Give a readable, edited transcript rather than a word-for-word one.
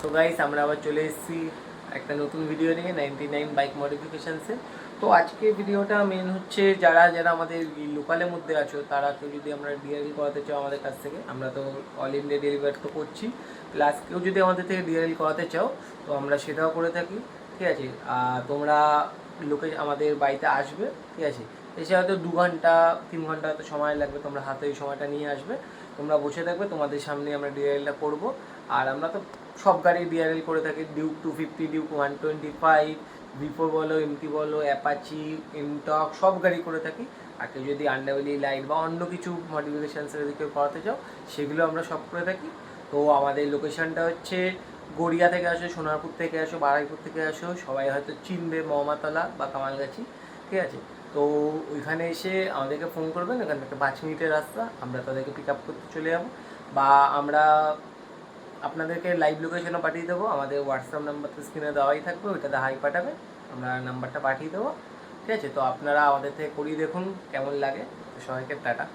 তো গাইস আমরা আবার চলে এসেছি একটা নতুন ভিডিও নিয়ে 99 বাইক মডিফিকেশনসে। তো আজকে ভিডিওটা মেন হচ্ছে যারা যারা আমাদের লোকালের মধ্যে আছো তারা কেউ যদি আমরা ডিআরএল করাতে চাও আমাদের কাছ থেকে, আমরা তো অল ইন্ডিয়া ডেলিভারি তো করছি, প্লাস কেউ যদি আমাদের থেকে ডিআরএল করাতে চাও তো আমরা সেটাও করে থাকি। ঠিক আছে, তোমরা লোকে আমাদের বাড়িতে আসবে, ঠিক আছে, এসে হয়তো 2 ঘন্টা 3 ঘন্টা হয়তো সময় লাগবে, তোমরা হাতে ওই সময়টা নিয়ে আসবে, তোমরা বসে থাকবে, তোমাদের সামনে আমরা ডিআরএলটা করবো। আর আমরা তো সব গাড়ি ডিআরএল করে থাকি, ডিউক 250, ডিউক 125, V4 বলো, এমটি বলো, অ্যাপাচি, এমটক, সব গাড়ি করে থাকি। আর কেউ যদি আন্ডারভেলি লাইট বা অন্য কিছু মডিফিকেশানসের যদি কেউ করাতে চাও সেগুলো আমরা সব করে থাকি। তো আমাদের লোকেশানটা হচ্ছে গড়িয়া থেকে আসো, সোনারপুর থেকে আসো, বারাইপুর থেকে আসো, সবাই হয়তো চিনবে মহমাতলা বা কামালগাছি। ঠিক আছে, তো ওইখানে এসে আমাদেরকে ফোন করবেন, এখান থেকে 5 মিনিটের রাস্তা, আমরা তাদেরকে পিক আপ করতে চলে যাবো, বা আমরা আপনাদেরকে লাইভ লোকেশনও পাঠিয়ে দেবো। আমাদের হোয়াটসঅ্যাপ নাম্বার তো স্ক্রিনে দেওয়াই থাকবে, ওইটাতে হাই পাঠাবে, আমরা নাম্বারটা পাঠিয়ে দেবো। ঠিক আছে, তো আপনারা আমাদের থেকে করিয়ে দেখুন কেমন লাগে। সবাইকে টাটা।